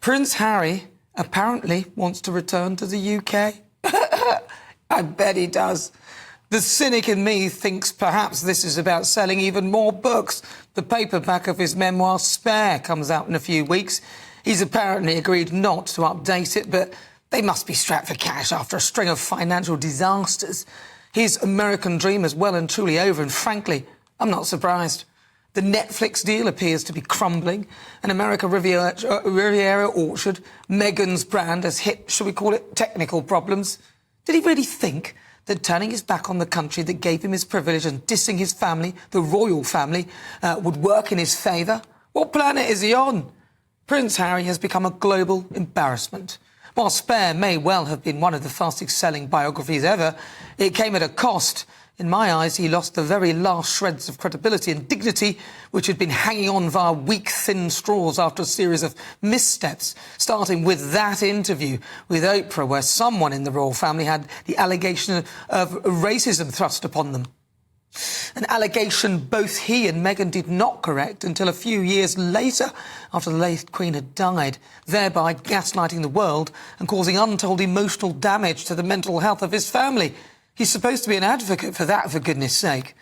Prince Harry apparently wants to return to the UK. I bet he does. The cynic in me thinks perhaps this is about selling even more books. The paperback of his memoir, Spare, comes out in a few weeks. He's apparently agreed not to update it, but they must be strapped for cash after a string of financial disasters. His American dream is well and truly over, and frankly, I'm not surprised. The Netflix deal appears to be crumbling. An America Riviera orchard, Meghan's brand has hit, shall we call it, technical problems. Did he really think that turning his back on the country that gave him his privilege and dissing his family, the royal family, would work in his favour? What planet is he on? Prince Harry has become a global embarrassment. While Spare may well have been one of the fastest-selling biographies ever, it came at a cost. In my eyes, he lost the very last shreds of credibility and dignity which had been hanging on via weak, thin straws after a series of missteps, starting with that interview with Oprah, where someone in the royal family had the allegation of racism thrust upon them. An allegation both he and Meghan did not correct until a few years later, after the late Queen had died, thereby gaslighting the world and causing untold emotional damage to the mental health of his family. He's supposed to be an advocate for that, for goodness sake.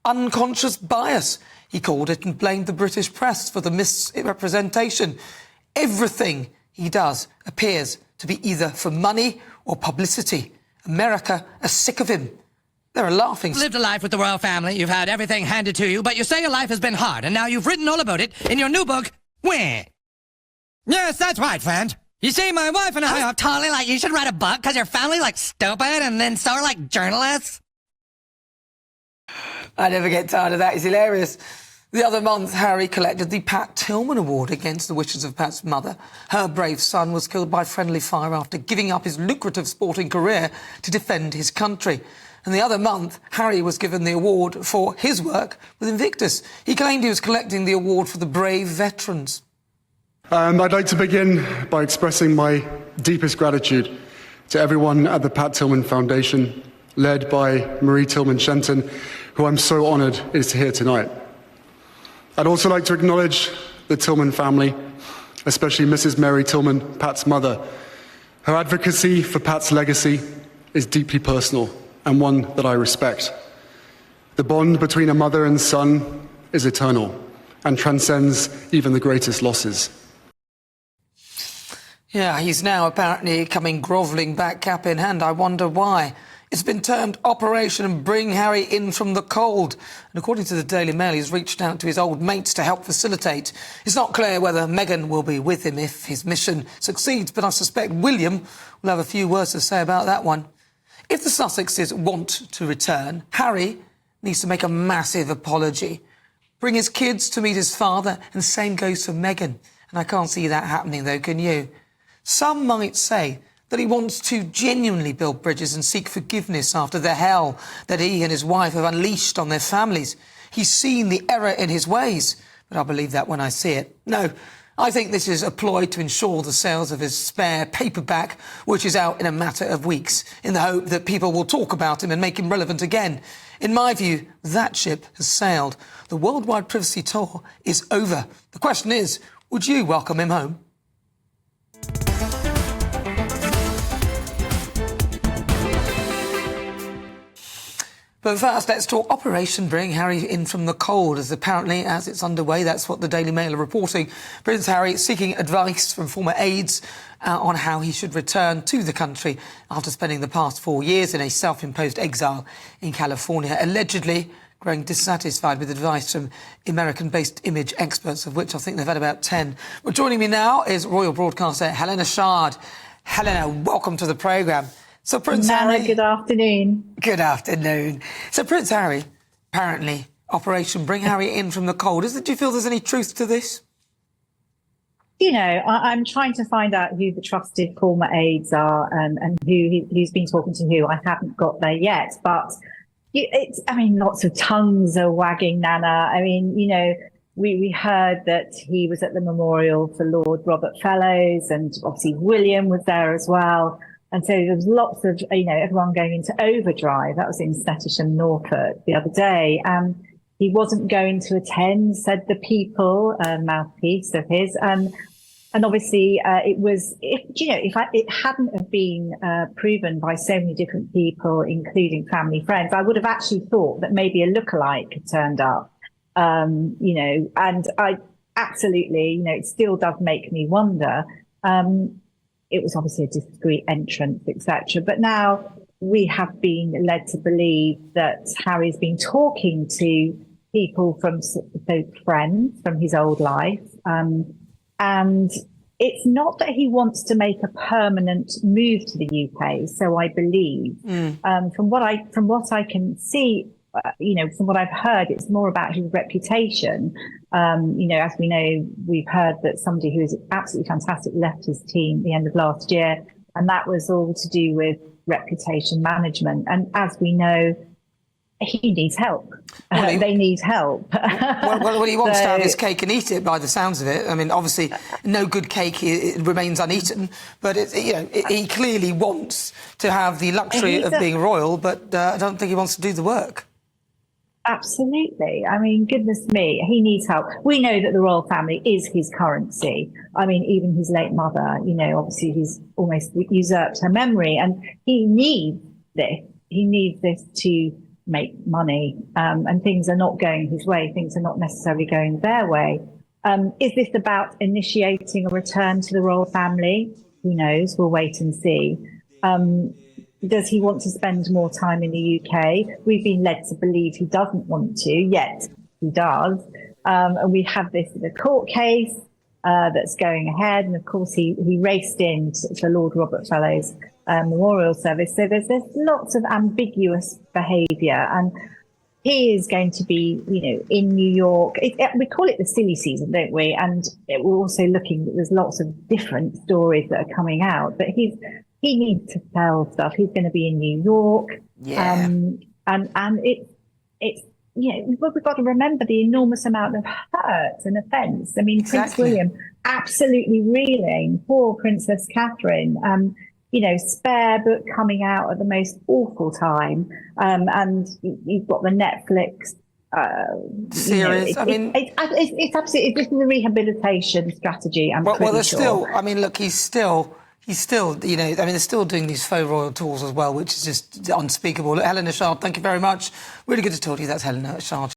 Unconscious bias, he called it, and blamed the British press for the misrepresentation. Everything he does appears to be either for money or publicity. America are sick of him. There are laughing. You've lived a life with the royal family, you've had everything handed to you, but you say your life has been hard, and now you've written all about it in your new book, Where? Yes, that's right, friend. You see, my wife and I are totally like, you should write a book because your family like stupid and then so are like journalists. I never get tired of that. It's hilarious. The other month, Harry collected the Pat Tillman Award against the wishes of Pat's mother. Her brave son was killed by friendly fire after giving up his lucrative sporting career to defend his country. And the other month, Harry was given the award for his work with Invictus. He claimed he was collecting the award for the brave veterans. I'd like to begin by expressing my deepest gratitude to everyone at the Pat Tillman Foundation, led by Marie Tillman-Shenton, who I'm so honoured is here tonight. I'd also like to acknowledge the Tillman family, especially Mrs. Mary Tillman, Pat's mother. Her advocacy for Pat's legacy is deeply personal and one that I respect. The bond between a mother and son is eternal and transcends even the greatest losses. Yeah, he's now apparently coming grovelling back, cap in hand. I wonder why. It's been termed Operation Bring Harry In From the Cold. And according to the Daily Mail, he's reached out to his old mates to help facilitate. It's not clear whether Meghan will be with him if his mission succeeds, but I suspect William will have a few words to say about that one. If the Sussexes want to return, Harry needs to make a massive apology. Bring his kids to meet his father, and the same goes for Meghan. And I can't see that happening, though, can you? Some might say that he wants to genuinely build bridges and seek forgiveness after the hell that he and his wife have unleashed on their families. He's seen the error in his ways, but I believe that when I see it. No, I think this is a ploy to ensure the sales of his Spare paperback, which is out in a matter of weeks, in the hope that people will talk about him and make him relevant again. In my view, that ship has sailed. The worldwide privacy tour is over. The question is, would you welcome him home? But first, let's talk Operation Bring Harry In From the Cold, as apparently, as it's underway, that's what the Daily Mail are reporting. Prince Harry seeking advice from former aides on how he should return to the country after spending the past 4 years in a self-imposed exile in California, allegedly growing dissatisfied with advice from American-based image experts, of which I think they've had about 10. Well, joining me now is royal broadcaster Helena Shard. Helena, welcome to the programme. So Prince Harry... Good afternoon. Good afternoon. So Prince Harry, apparently, Operation Bring Harry In From the Cold. Do you feel there's any truth to this? You know, I'm trying to find out who the trusted former aides are and who's been talking to who. I haven't got there yet, but lots of tongues are wagging, Nana. I mean, you know, we heard that he was at the memorial for Lord Robert Fellows, and obviously William was there as well. And so there was lots of, everyone going into overdrive. That was in Snettisham, Norfolk the other day. He wasn't going to attend, said the People, mouthpiece of his. And obviously, if it hadn't have been proven by so many different people, including family, friends, I would have actually thought that maybe a lookalike had turned up. And I absolutely, it still does make me wonder. It was obviously a discreet entrance, etc. But now we have been led to believe that Harry's been talking to people from those friends from his old life. And it's not that he wants to make a permanent move to the UK. So I believe, from what I can see, from what I've heard, it's more about his reputation. As we know, we've heard that somebody who is absolutely fantastic left his team at the end of last year, and that was all to do with reputation management. And as we know, he needs help. They need help. well, he wants to have his cake and eat it, by the sounds of it. I mean, obviously, no good cake it remains uneaten, but he clearly wants to have the luxury of being royal, but I don't think he wants to do the work. Absolutely. I mean, goodness me, he needs help. We know that the royal family is his currency. I mean, even his late mother, obviously he's almost usurped her memory, and he needs this. He needs this to make money, and things are not going his way. Things are not necessarily going their way. Is this about initiating a return to the royal family? Who knows? We'll wait and see. Does he want to spend more time in the UK? We've been led to believe he doesn't want to, yet he does. And we have the court case that's going ahead. And of course, he raced in to Lord Robert Fellowes' memorial service. So there's lots of ambiguous behaviour. And he is going to be, in New York. We call it the silly season, don't we? And we're also looking, there's lots of different stories that are coming out. But he needs to sell stuff. He's going to be in New York. Yeah. And it's we've got to remember the enormous amount of hurt and offence. I mean, Exactly. Prince William absolutely reeling. Poor Princess Catherine. Spare book coming out at the most awful time. And you've got the Netflix series. It's absolutely, this is a rehabilitation strategy. Well, there's still. I mean, look, he's still. They're still doing these faux royal tours as well, which is just unspeakable. Helena Shard, thank you very much. Really good to talk to you. That's Helena Shard.